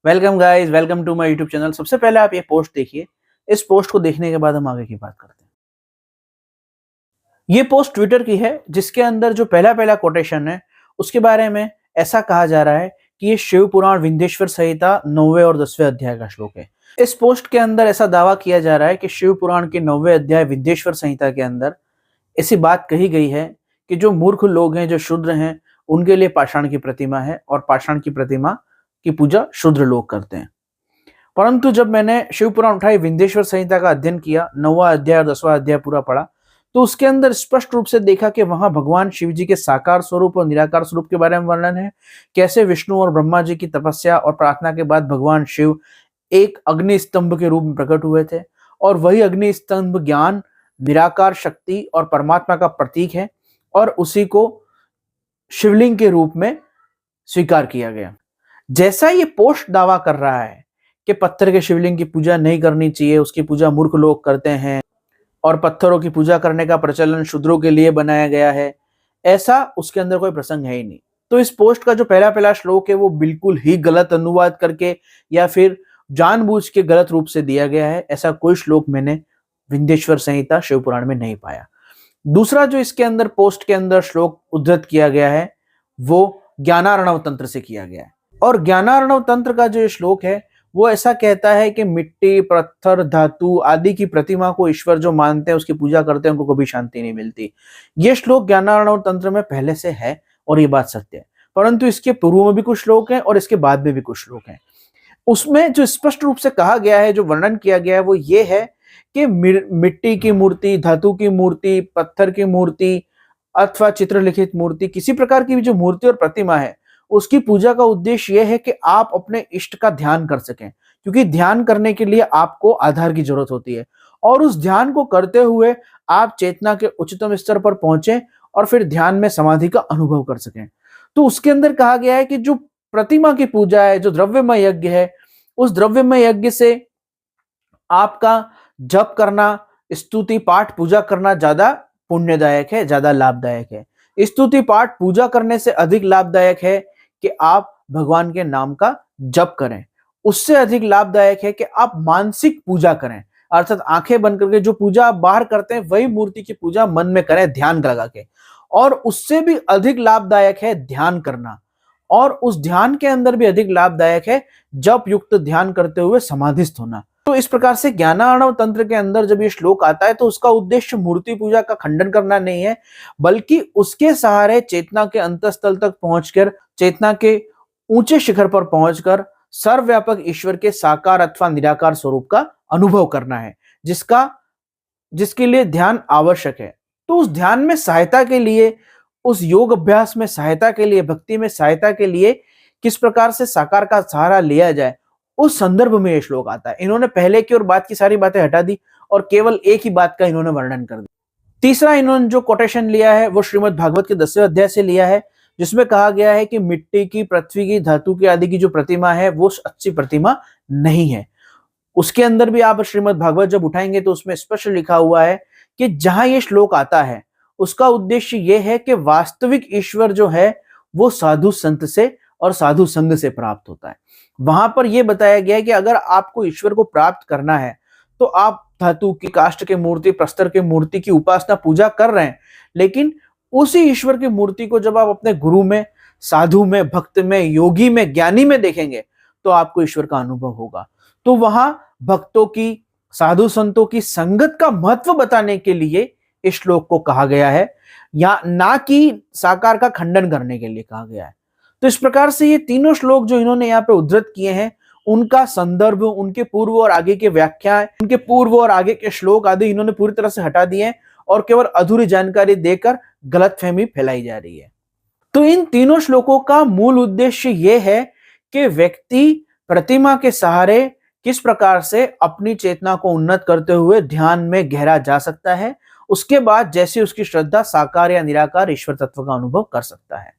Welcome guys, welcome to my YouTube channel. सबसे पहले आप ये पोस्ट देखिए। इस पोस्ट को देखने के बाद हम आगे की बात करते हैं। ये पोस्ट ट्विटर की है, जिसके अंदर जो पहला पहला कोटेशन है उसके बारे में ऐसा कहा जा रहा है कि ये शिव पुराण विंध्येश्वर संहिता 9वें और 10वें अध्याय का श्लोक है। इस पोस्ट के अंदर ऐसा दावा किया जा रहा है कि शिव पुराण के 9वें अध्याय विंध्येश्वर संहिता के अंदर ऐसी बात कही गई है कि जो मूर्ख लोग हैं, जो शूद्र हैं, उनके लिए पाषाण की प्रतिमा है और पाषाण की प्रतिमा की पूजा शूद्र लोग करते हैं। परंतु जब मैंने शिव पुराण उठाई, विंध्येश्वर संहिता का अध्ययन किया, 9वां अध्याय और 10वां अध्याय पूरा पढ़ा, तो उसके अंदर स्पष्ट रूप से देखा कि वहां भगवान शिव जी के साकार स्वरूप और निराकार स्वरूप के बारे में वर्णन है। कैसे विष्णु और ब्रह्मा जी की तपस्या और प्रार्थना के बाद भगवान शिव एक अग्नि स्तंभ के रूप में प्रकट हुए थे और वही अग्नि स्तंभ ज्ञान, निराकार शक्ति और परमात्मा का प्रतीक है और उसी को शिवलिंग के रूप में स्वीकार किया गया। जैसा ये पोस्ट दावा कर रहा है कि पत्थर के शिवलिंग की पूजा नहीं करनी चाहिए, उसकी पूजा मूर्ख लोग करते हैं और पत्थरों की पूजा करने का प्रचलन शूद्रों के लिए बनाया गया है, ऐसा उसके अंदर कोई प्रसंग है ही नहीं। तो इस पोस्ट का जो पहला पहला श्लोक है वो बिल्कुल ही गलत अनुवाद करके या फिर जानबूझ के गलत रूप से दिया गया है। ऐसा कोई श्लोक मैंने विंध्येश्वर संहिता शिव पुराण में नहीं पाया। दूसरा जो इसके अंदर पोस्ट के अंदर श्लोक उद्धृत किया गया है वो ज्ञानार्णव तंत्र से किया गया है और ज्ञानार्णव तंत्र का जो श्लोक है वो ऐसा कहता है कि मिट्टी, पत्थर, धातु आदि की प्रतिमा को ईश्वर जो मानते हैं, उसकी पूजा करते हैं, उनको कभी शांति नहीं मिलती। ये श्लोक ज्ञानार्णव तंत्र में पहले से है और ये बात सत्य है। परंतु इसके पूर्व में भी कुछ श्लोक हैं और इसके बाद में भी कुछ श्लोक हैं। उसमें जो स्पष्ट रूप से कहा गया है, जो वर्णन किया गया है, वो ये है कि मिट्टी की मूर्ति, धातु की मूर्ति, पत्थर की मूर्ति अथवा चित्रलिखित मूर्ति, किसी प्रकार की भी जो मूर्ति और प्रतिमा है, उसकी पूजा का उद्देश्य यह है कि आप अपने इष्ट का ध्यान कर सकें, क्योंकि ध्यान करने के लिए आपको आधार की जरूरत होती है और उस ध्यान को करते हुए आप चेतना के उच्चतम स्तर पर पहुंचे और फिर ध्यान में समाधि का अनुभव कर सकें। तो उसके अंदर कहा गया है कि जो प्रतिमा की पूजा है, जो द्रव्यमय यज्ञ है, उस द्रव्यमय यज्ञ से आपका जप करना, स्तुति पाठ पूजा करना ज्यादा पुण्यदायक है, ज्यादा लाभदायक है। स्तुति पाठ पूजा करने से अधिक लाभदायक है कि आप भगवान के नाम का जप करें। उससे अधिक लाभदायक है कि आप मानसिक पूजा करें, अर्थात आंखें बंद करके जो पूजा आप बाहर करते हैं वही मूर्ति की पूजा मन में करें, ध्यान लगा के। और उससे भी अधिक लाभदायक है ध्यान करना, और उस ध्यान के अंदर भी अधिक लाभदायक है जप युक्त ध्यान करते हुए समाधिस्थ होना। तो इस प्रकार से ज्ञानार्णव तंत्र के अंदर जब ये श्लोक आता है तो उसका उद्देश्य मूर्ति पूजा का खंडन करना नहीं है, बल्कि उसके सहारे चेतना के अंतस्थल तक पहुंचकर, चेतना के ऊंचे शिखर पर पहुंचकर सर्वव्यापक ईश्वर के साकार अथवा निराकार स्वरूप का अनुभव करना है, जिसके लिए ध्यान आवश्यक है। तो उस ध्यान में सहायता के लिए, उस योग अभ्यास में सहायता के लिए, भक्ति में सहायता के लिए किस प्रकार से साकार का सहारा लिया जाए, उस संदर्भ में यह श्लोक आता है। इन्होंने पहले की और बाद की सारी बातें हटा दी और केवल एक ही बात का इन्होंने वर्णन कर दिया। तीसरा इन्होंने जो कोटेशन लिया है वो श्रीमद् भागवत के 10वें अध्याय से लिया है, जिसमें कहा गया है कि मिट्टी की, पृथ्वी की, धातु की आदि की जो प्रतिमा है वो अच्छी प्रतिमा नहीं है। उसके अंदर भी आप श्रीमद् भागवत जब उठाएंगे तो उसमें स्पष्ट लिखा हुआ है कि जहां ये श्लोक आता है उसका उद्देश्य यह है कि वास्तविक ईश्वर जो है वो साधु संत से और साधु संग से प्राप्त होता है। वहां पर यह बताया गया है कि अगर आपको ईश्वर को प्राप्त करना है तो आप धातु की, काष्ठ की मूर्ति, प्रस्तर की मूर्ति की उपासना पूजा कर रहे हैं, लेकिन उसी ईश्वर की मूर्ति को जब आप अपने गुरु में, साधु में, भक्त में, योगी में, ज्ञानी में देखेंगे तो आपको ईश्वर का अनुभव होगा। तो वहां भक्तों की, साधु संतों की संगत का महत्व बताने के लिए इस श्लोक को कहा गया है, या ना कि साकार का खंडन करने के लिए कहा गया है। तो इस प्रकार से ये तीनों श्लोक जो इन्होंने यहाँ पे उद्धृत किए हैं, उनका संदर्भ, उनके पूर्व और आगे के व्याख्या, उनके पूर्व और आगे के श्लोक आदि इन्होंने पूरी तरह से हटा दिए हैं और केवल अधूरी जानकारी देकर गलतफहमी फैलाई जा रही है। तो इन तीनों श्लोकों का मूल उद्देश्य यह है कि व्यक्ति प्रतिमा के सहारे किस प्रकार से अपनी चेतना को उन्नत करते हुए ध्यान में गहरा जा सकता है, उसके बाद जैसे उसकी श्रद्धा, साकार या निराकार ईश्वर तत्व का अनुभव कर सकता है।